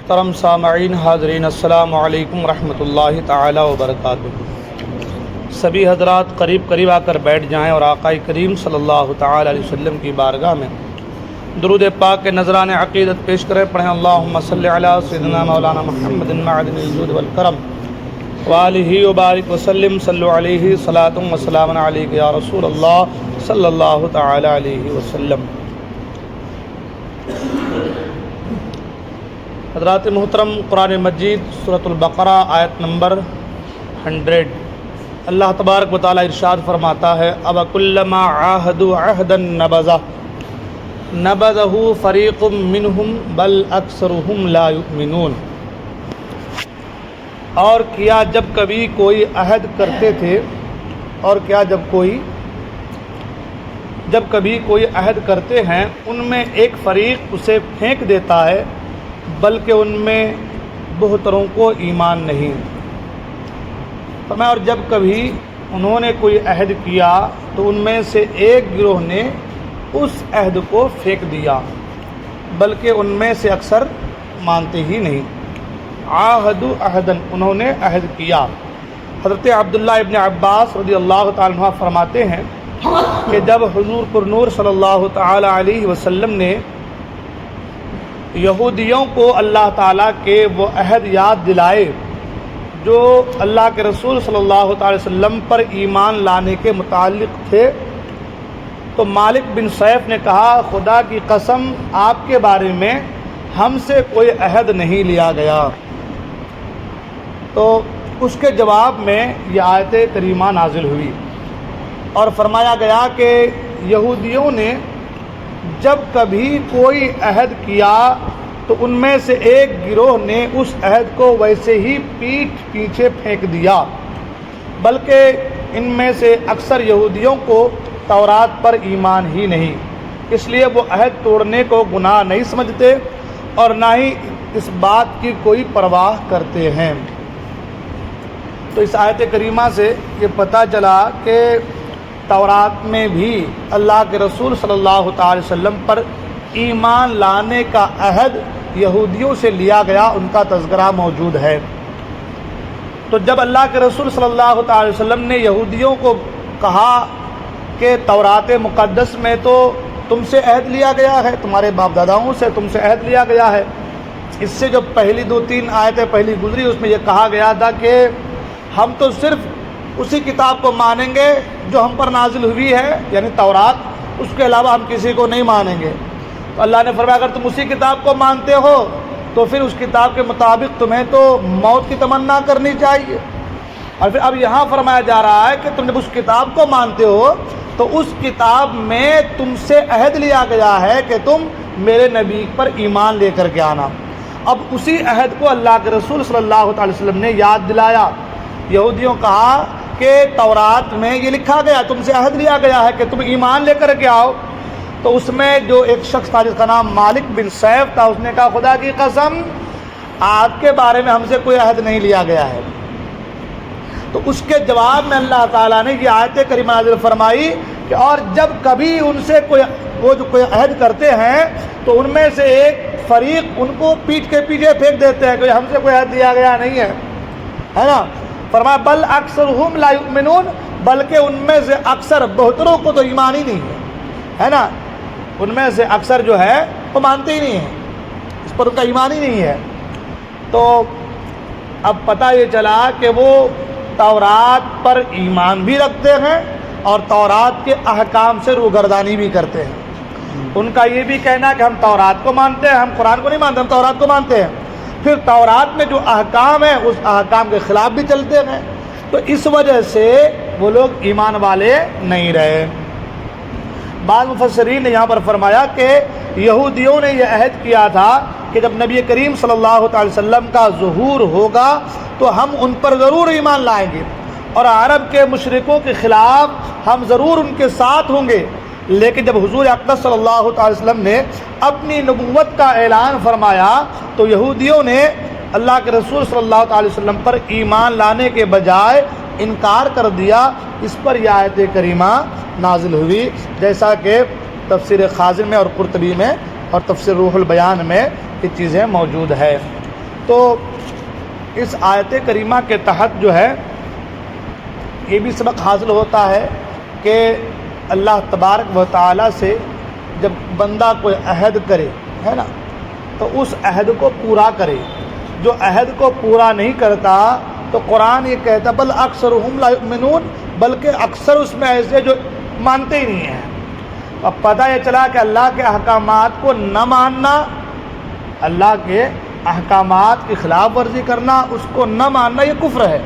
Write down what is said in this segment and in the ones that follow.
محترم سامعین حاضرین، السلام علیکم ورحمۃ اللہ تعالی وبرکاتہ۔ سبھی حضرات قریب آ کر بیٹھ جائیں اور آقا کریم صلی اللہ تعالی علیہ وسلم کی بارگاہ میں درود پاک کے نذران عقیدت پیش کریں۔ پڑھیں اللہم صلی علی سیدنا مولانا محمد معدن الجود والکرم وآلہ وبارک وسلم، صلو علیہ صلاۃ و سلام علیک یا رسول اللہ صلی اللہ تعالی علیہ وسلم۔ حضرات محترم، قرآن مجید سورۃ البقرہ آیت نمبر 100، اللہ تبارک و تعالی ارشاد فرماتا ہے: اب کلما عاہدوا عہدا نبذہ فریق منہم بل اکثرہم لا یؤمنون۔ اور کیا جب کبھی کوئی عہد کرتے تھے، جب کبھی کوئی عہد کرتے ہیں، ان میں ایک فریق اسے پھینک دیتا ہے، بلکہ ان میں بہتروں کو ایمان نہیں۔ فرمایا اور جب کبھی انہوں نے کوئی عہد کیا تو ان میں سے ایک گروہ نے اس عہد کو پھینک دیا، بلکہ ان میں سے اکثر مانتے ہی نہیں۔ عاہدوا عہدن، انہوں نے عہد کیا۔ حضرت عبداللہ ابن عباس رضی اللہ تعالیٰ عنہ فرماتے ہیں کہ جب حضور پر نور صلی اللہ تعالی علیہ وسلم نے یہودیوں کو اللہ تعالیٰ کے وہ عہد یاد دلائے جو اللہ کے رسول صلی اللہ تعالی وسلم پر ایمان لانے کے متعلق تھے، تو مالک بن سیف نے کہا: خدا کی قسم، آپ کے بارے میں ہم سے کوئی عہد نہیں لیا گیا۔ تو اس کے جواب میں یہ آیت کریمہ نازل ہوئی اور فرمایا گیا کہ یہودیوں نے جب کبھی کوئی عہد کیا تو ان میں سے ایک گروہ نے اس عہد کو ویسے ہی پیٹھ پیچھے پھینک دیا، بلکہ ان میں سے اکثر یہودیوں کو تورات پر ایمان ہی نہیں، اس لیے وہ عہد توڑنے کو گناہ نہیں سمجھتے اور نہ ہی اس بات کی کوئی پرواہ کرتے ہیں۔ تو اس آیت کریمہ سے یہ پتہ چلا کہ تورات میں بھی اللہ کے رسول صلی اللہ تعالی وسلم پر ایمان لانے کا عہد یہودیوں سے لیا گیا، ان کا تذکرہ موجود ہے۔ تو جب اللہ کے رسول صلی اللہ تعالی وسلم نے یہودیوں کو کہا کہ تورات مقدس میں تو تم سے عہد لیا گیا ہے، تمہارے باپ داداؤں سے تم سے عہد لیا گیا ہے، اس سے جو پہلی 2-3 آیتیں پہلی گزری اس میں یہ کہا گیا تھا کہ ہم تو صرف اسی کتاب کو مانیں گے جو ہم پر نازل ہوئی ہے، یعنی تورات، اس کے علاوہ ہم کسی کو نہیں مانیں گے۔ تو اللہ نے فرمایا اگر تم اسی کتاب کو مانتے ہو تو پھر اس کتاب کے مطابق تمہیں تو موت کی تمنا کرنی چاہیے۔ اور پھر اب یہاں فرمایا جا رہا ہے کہ تم جب اس کتاب کو مانتے ہو تو اس کتاب میں تم سے عہد لیا گیا ہے کہ تم میرے نبی پر ایمان لے کر کے آنا۔ اب اسی عہد کو اللہ کے رسول صلی اللہ تعالی وسلم نے یاد دلایا۔ یہودیوں کہا کہ تورات میں یہ لکھا گیا، تم سے عہد لیا گیا ہے کہ تم ایمان لے کر کے آؤ۔ تو اس میں جو ایک شخص تھا جس کا نام مالک بن سیف تھا، اس نے کہا خدا کی قسم، آپ کے بارے میں ہم سے کوئی عہد نہیں لیا گیا ہے۔ تو اس کے جواب میں اللہ تعالیٰ نے یہ آیت کریمہ نازل فرمائی کہ اور جب کبھی ان سے کوئی عہد کرتے ہیں تو ان میں سے ایک فریق ان کو پیٹھ کے پیچھے پھینک دیتے ہیں کہ ہم سے کوئی عہد لیا گیا نہیں ہے نا۔ فرمایا بل اکثرہم لا یؤمنون، بلکہ ان میں سے اکثر، بہتروں کو تو ایمان ہی نہیں ہے نا، ان میں سے اکثر جو ہے وہ مانتے ہی نہیں ہیں، اس پر ان کا ایمان ہی نہیں ہے۔ تو اب پتہ یہ چلا کہ وہ تورات پر ایمان بھی رکھتے ہیں اور تورات کے احکام سے روگردانی بھی کرتے ہیں۔ ان کا یہ بھی کہنا ہے کہ ہم تورات کو مانتے ہیں، ہم قرآن کو نہیں مانتے، ہم تورات کو مانتے ہیں، پھر تورات میں جو احکام ہیں اس احکام کے خلاف بھی چلتے ہیں۔ تو اس وجہ سے وہ لوگ ایمان والے نہیں رہے۔ بعض مفسرین نے یہاں پر فرمایا کہ یہودیوں نے یہ عہد کیا تھا کہ جب نبی کریم صلی اللہ تعالی وسلم کا ظہور ہوگا تو ہم ان پر ضرور ایمان لائیں گے اور عرب کے مشرکوں کے خلاف ہم ضرور ان کے ساتھ ہوں گے۔ لیکن جب حضور اقدس صلی اللہ تعالی وسلم نے اپنی نبوت کا اعلان فرمایا تو یہودیوں نے اللہ کے رسول صلی اللہ تعالی وسلم پر ایمان لانے کے بجائے انکار کر دیا۔ اس پر یہ آیت کریمہ نازل ہوئی، جیسا کہ تفسیر خازن میں اور قرطبی میں اور تفسیر روح البیان میں یہ چیزیں موجود ہے۔ تو اس آیت کریمہ کے تحت جو ہے یہ بھی سبق حاصل ہوتا ہے کہ اللہ تبارک و تعالیٰ سے جب بندہ کوئی عہد کرے ہے نا تو اس عہد کو پورا کرے. جو عہد کو پورا نہیں کرتا تو قرآن یہ کہتا بل اکثرہم لا یؤمنون، بلکہ اکثر اس میں ایسے جو مانتے ہی نہیں ہیں. اب پتہ یہ چلا کہ اللہ کے احکامات کو نہ ماننا، اللہ کے احکامات کی خلاف ورزی کرنا، اس کو نہ ماننا یہ کفر ہے.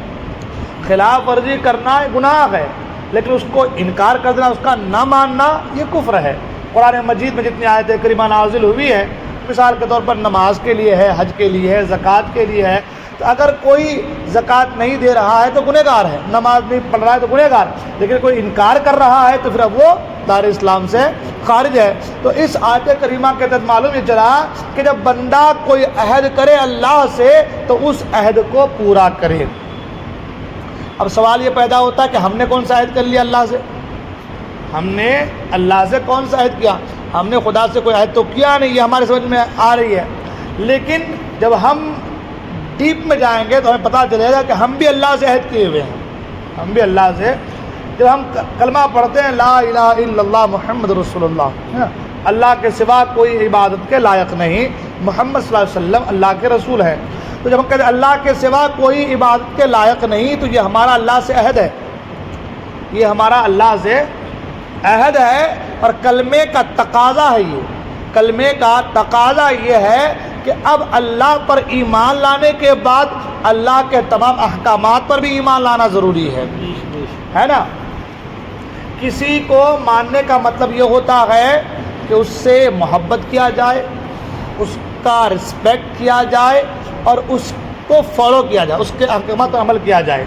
خلاف ورزی کرنا گناہ ہے، لیکن اس کو انکار کر دینا، اس کا نہ ماننا یہ کفر ہے. قرآن مجید میں جتنی آیتیں کریمہ نازل ہوئی ہے، مثال کے طور پر نماز کے لیے ہے، حج کے لیے ہے، زکوٰۃ کے لیے ہے. تو اگر کوئی زکوٰۃ نہیں دے رہا ہے تو گنہگار ہے، نماز نہیں پڑھ رہا ہے تو گنہگار، لیکن کوئی انکار کر رہا ہے تو پھر اب وہ دار اسلام سے خارج ہے. تو اس آیت کریمہ کے تحت معلوم یہ چلا کہ جب بندہ کوئی عہد کرے اللہ سے تو اس عہد کو پورا کرے. اب سوال یہ پیدا ہوتا ہے کہ ہم نے کون سا عہد کر لیا اللہ سے؟ ہم نے اللہ سے کون سا عہد کیا؟ ہم نے خدا سے کوئی عہد تو کیا نہیں، یہ ہمارے سمجھ میں آ رہی ہے. لیکن جب ہم ڈیپ میں جائیں گے تو ہمیں پتہ چلے گا کہ ہم بھی اللہ سے عہد کیے ہوئے ہیں. ہم بھی اللہ سے، جب ہم کلمہ پڑھتے ہیں لا الہ الا اللہ محمد رسول اللہ، اللہ کے سوا کوئی عبادت کے لائق نہیں، محمد صلی اللہ علیہ وسلم اللہ کے رسول ہیں. تو جب ہم کہتے ہیں اللہ کے سوا کوئی عبادت کے لائق نہیں، تو یہ ہمارا اللہ سے عہد ہے، یہ ہمارا اللہ سے عہد ہے. اور کلمے کا تقاضا ہے، یہ کلمے کا تقاضا یہ ہے کہ اب اللہ پر ایمان لانے کے بعد اللہ کے تمام احکامات پر بھی ایمان لانا ضروری ہے نا. کسی کو ماننے کا مطلب یہ ہوتا ہے کہ اس سے محبت کیا جائے، اس کا رسپیکٹ کیا جائے اور اس کو فالو کیا جائے، اس کے احکامات پر عمل کیا جائے.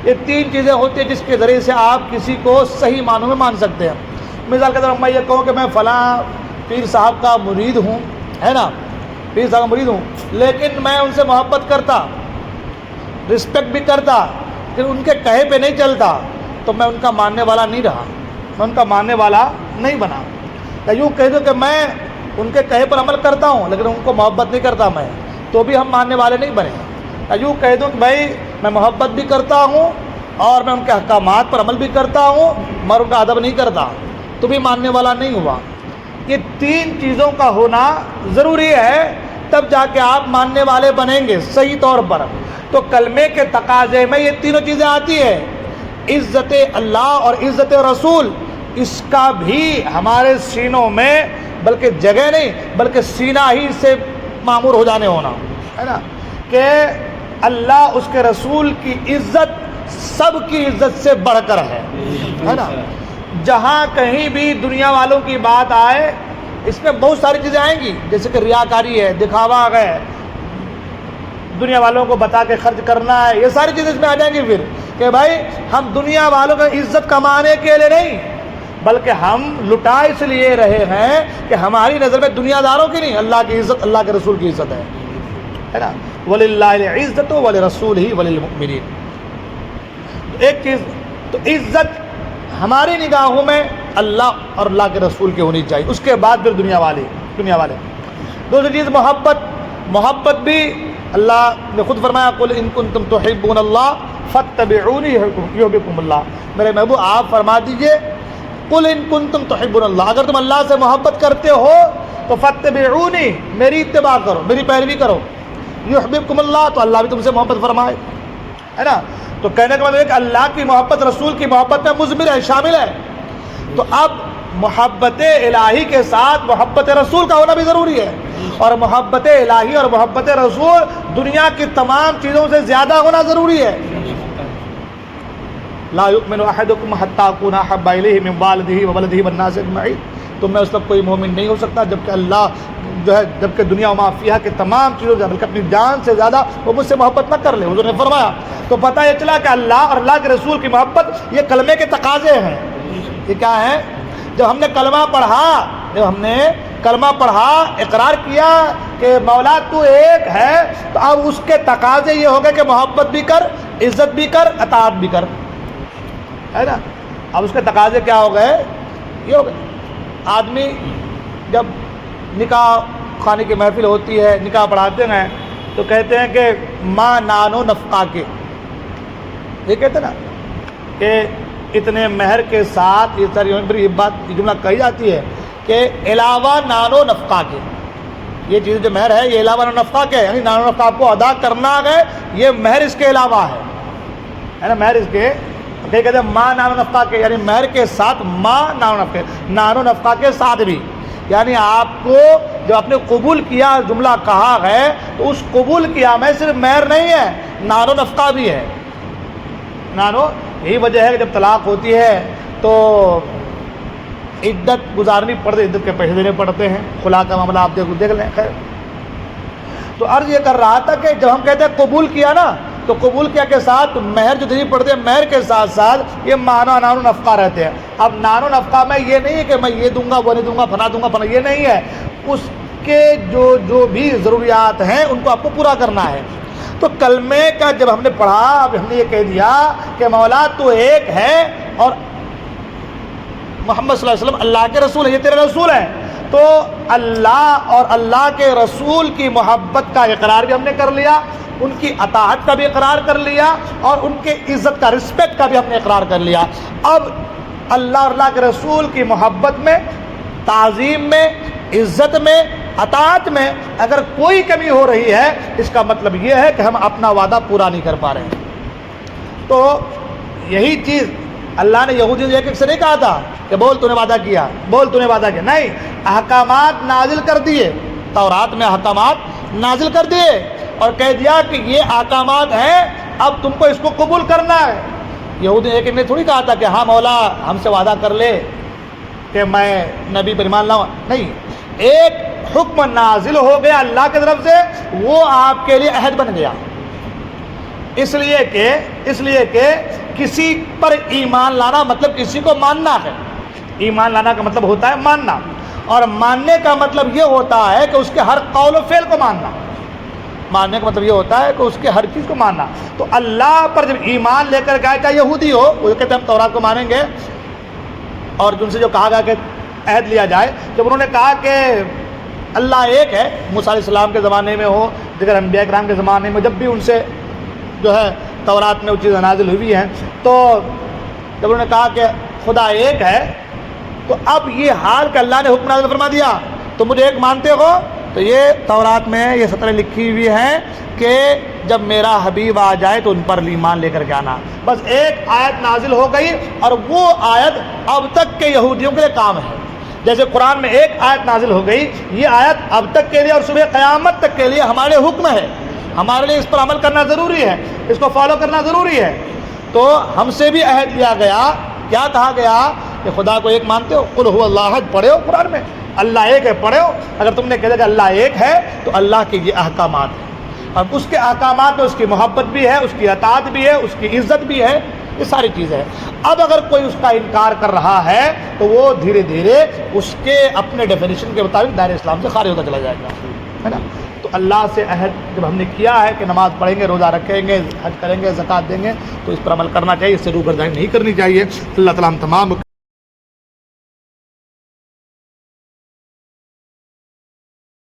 یہ تین چیزیں ہوتی ہیں جس کے ذریعے سے آپ کسی کو صحیح معنوں میں مان سکتے ہیں. مثال کے طور پر میں یہ کہوں کہ میں فلاں پیر صاحب کا مرید ہوں، ہے نا، پیر صاحب کا مرید ہوں، لیکن میں ان سے محبت کرتا، رسپیکٹ بھی کرتا، لیکن ان کے کہے پہ نہیں چلتا، تو میں ان کا ماننے والا نہیں رہا، میں ان کا ماننے والا نہیں بنا. یا یوں کہہ دوں کہ میں ان کے کہے پر عمل کرتا ہوں لیکن ان کو محبت نہیں کرتا میں، تو بھی ہم ماننے والے نہیں بنے. یا یوں کہہ دوں کہ بھائی میں محبت بھی کرتا ہوں اور میں ان کے احکامات پر عمل بھی کرتا ہوں مگر ان کا ادب نہیں کرتا، تو بھی ماننے والا نہیں ہوا. یہ تین چیزوں کا ہونا ضروری ہے، تب جا کے آپ ماننے والے بنیں گے صحیح طور پر. تو کلمے کے تقاضے میں یہ تینوں چیزیں آتی ہیں. عزت اللہ اور عزت رسول، اس کا بھی ہمارے سینوں میں بلکہ جگہ نہیں بلکہ سینہ ہی سے معمور ہو جانے ہونا ہے نا، کہ اللہ اس کے رسول کی عزت سب کی عزت سے بڑھ کر ہے نا. جہاں کہیں بھی دنیا والوں کی بات آئے اس میں بہت ساری چیزیں آئیں گی، جیسے کہ ریاکاری ہے، دکھاوا ہے، دنیا والوں کو بتا کے خرچ کرنا ہے، یہ ساری چیزیں اس میں آ جائیں گی. پھر کہ بھائی ہم دنیا والوں کا عزت کمانے کے لیے نہیں بلکہ ہم لٹا اس لیے رہے ہیں کہ ہماری نظر میں دنیا داروں کی نہیں، اللہ کی عزت، اللہ کے رسول کی عزت ہے نا. وَلِلَّهِ الْعِزَّةُ وَلِرَسُولِهِ وَلِلْمُؤْمِنِينَ. ایک چیز تو عزت ہماری نگاہوں میں اللہ اور اللہ کے رسول کی ہونی چاہیے، اس کے بعد پھر دنیا والے. دوسری چیز محبت بھی اللہ نے خود فرمایا قُلْ إِن كُنتُمْ تُحِبُّونَ اللَّهَ فَاتَّبِعُونِي يُحْبِبْكُمُ اللَّهُ. میرے محبوب آپ فرما دیجئے قُلْ إِن كُنتُمْ تُحِبُّونَ اللَّهَ، اگر تم اللہ سے محبت کرتے ہو تو فَاتَّبِعُونِي، میری اتباع کرو، میری پیروی کرو. یحببکم اللہ، تو اللہ بھی تم سے محبت فرمائے ہے نا. تو کہنے کا مطلب ہے کہ اللہ کی محبت رسول کی محبت میں مضمر ہے، شامل ہے. تو اب محبت الہی کے ساتھ محبت رسول کا ہونا بھی ضروری ہے، اور محبت الہی اور محبت رسول دنیا کی تمام چیزوں سے زیادہ ہونا ضروری ہے. لا یؤمن احدکم حتی اکون احب الیہ من والدہ وولدہ والناس اجمعین. تو میں اس وقت کوئی مومن نہیں ہو سکتا جبکہ اللہ جو ہے، جبکہ دنیا و ما فیہا کے تمام چیزوں سے بلکہ اپنی جان سے زیادہ وہ مجھ سے محبت نہ کر لے. حضور نے فرمایا. تو پتہ یہ چلا کہ اللہ اور اللہ کے رسول کی محبت یہ کلمے کے تقاضے ہیں. یہ کیا ہے؟ جب ہم نے کلمہ پڑھا، اقرار کیا کہ مولا تو ایک ہے، تو اب اس کے تقاضے یہ ہو گئے کہ محبت بھی کر، عزت بھی کر، اطاعت بھی کر، ہے نا. اب اس کے تقاضے کیا ہو گئے؟ یہ ہو گئے. آدمی جب نکاح خانے کی محفل ہوتی ہے، نکاح پڑھاتے ہیں تو کہتے ہیں کہ ما نانو نفقہ کے، یہ کہتے ہیں نا کہ اتنے مہر کے ساتھ، یہ بات یہ جملہ کہی جاتی ہے کہ علاوہ نانو نفقہ کے، یہ چیز جو مہر ہے یہ علاوہ نانو نفقہ کے، یعنی نانو نفقہ آپ کو ادا کرنا ہے، یہ مہر اس کے علاوہ ہے نا، مہر اس کے کہتے ہیں ماں نانو نفقہ کے، یعنی مہر کے ساتھ ماں نانو نفقہ کے ساتھ بھی، یعنی آپ کو جب آپ نے قبول کیا جملہ کہا ہے تو اس قبول کیا میں صرف مہر نہیں ہے، نانو نفقہ بھی ہے، نانو، یہی وجہ ہے کہ جب طلاق ہوتی ہے تو عدت گزارنی پڑتی، عدت کے پیسے دینے پڑتے ہیں، خلا کا معاملہ آپ دیکھ لیں۔ خیر، تو عرض یہ کر رہا تھا کہ جب ہم کہتے ہیں قبول کیا نا، تو قبول کیا کے ساتھ مہر جو دینی پڑتے ہیں، مہر کے ساتھ ساتھ یہ نانو نفقہ رہتے ہیں۔ اب نانو نفقہ میں یہ نہیں ہے کہ میں یہ دوں گا وہ نہیں دوں گا، فنا دوں گا فنا، یہ نہیں ہے، اس کے جو بھی ضروریات ہیں ان کو آپ کو پورا کرنا ہے۔ تو کلمے کا جب ہم نے پڑھا، اب ہم نے یہ کہہ دیا کہ مولا تو ایک ہے اور محمد صلی اللہ علیہ وسلم اللہ کے رسول ہے، یہ تیرے رسول ہیں، تو اللہ اور اللہ کے رسول کی محبت کا اقرار بھی ہم نے کر لیا، ان کی اطاعت کا بھی اقرار کر لیا، اور ان کے عزت کا، رسپیکٹ کا بھی ہم نے اقرار کر لیا۔ اب اللہ اور اللہ کے رسول کی محبت میں، تعظیم میں، عزت میں، اطاعت میں اگر کوئی کمی ہو رہی ہے، اس کا مطلب یہ ہے کہ ہم اپنا وعدہ پورا نہیں کر پا رہے ہیں۔ تو یہی چیز اللہ نے یہودیوں ایک سے نہیں کہا تھا کہ بول تو نے وعدہ کیا، بول تو نے وعدہ کیا، نہیں، احکامات نازل کر دیے، تورات میں احکامات نازل کر دیے اور کہہ دیا کہ یہ احکامات ہیں، اب تم کو اس کو قبول کرنا ہے۔ یہودی ایک نے تھوڑی کہا تھا کہ ہاں مولا ہم سے وعدہ کر لے کہ میں نبی پر ایمان لاؤں، نہیں، ایک حکم نازل ہو گیا اللہ کی طرف سے، وہ آپ کے لیے عہد بن گیا، اس لیے کہ کسی پر ایمان لانا مطلب کسی کو ماننا ہے۔ ایمان لانا کا مطلب ہوتا ہے ماننا، اور ماننے کا مطلب یہ ہوتا ہے کہ اس کے ہر قول و فعل کو ماننا، ماننے کا مطلب یہ ہوتا ہے کہ اس کے ہر چیز کو ماننا۔ تو اللہ پر جب ایمان لے کر گئے، چاہے یہودی ہو، وہ کہتے ہیں ہم تورات کو مانیں گے، اور جن سے جو کہا گیا کہ عہد لیا جائے، جب انہوں نے کہا کہ اللہ ایک ہے، موسیٰ علیہ السلام کے زمانے میں ہو، دیگر انبیاء کرام کے زمانے میں، جب بھی ان سے جو ہے تورات میں وہ چیزیں نازل ہوئی ہیں، تو جب انہوں نے کہا کہ خدا ایک ہے، تو اب یہ حال کہ اللہ نے حکم نازل فرما دیا تو مجھے ایک مانتے ہو، تو یہ تورات میں یہ سطریں لکھی ہوئی ہیں کہ جب میرا حبیب آ جائے تو ان پر ایمان لے کر کے آنا۔ بس ایک آیت نازل ہو گئی، اور وہ آیت اب تک کے یہودیوں کے لیے کام ہے۔ جیسے قرآن میں ایک آیت نازل ہو گئی، یہ آیت اب تک کے لیے اور صبح قیامت تک کے لیے ہمارے حکم ہے، ہمارے لیے اس پر عمل کرنا ضروری ہے، اس کو فالو کرنا ضروری ہے۔ تو ہم سے بھی عہد لیا گیا، کیا کہا گیا کہ خدا کو ایک مانتے ہو، قل هو اللہ احد پڑھے ہو قرآن میں، اللہ ایک ہے پڑھے ہو، اگر تم نے کہا کہ اللہ ایک ہے تو اللہ کے یہ احکامات ہیں، اب اس کے احکامات میں اس کی محبت بھی ہے، اس کی اطاعت بھی ہے، اس کی عزت بھی ہے، یہ ساری چیزیں ہیں۔ اب اگر کوئی اس کا انکار کر رہا ہے تو وہ دھیرے دھیرے اس کے اپنے ڈیفینیشن کے مطابق دائرہ اسلام سے خارج ہوتا چلا جائے گا، ہے نا۔ تو اللہ سے عہد جب ہم نے کیا ہے کہ نماز پڑھیں گے، روزہ رکھیں گے، حج کریں گے، زکوٰۃ دیں گے، تو اس پر عمل کرنا چاہیے، اس سے روگردانی نہیں کرنی چاہیے۔ اللہ تعالیٰ ہم تمام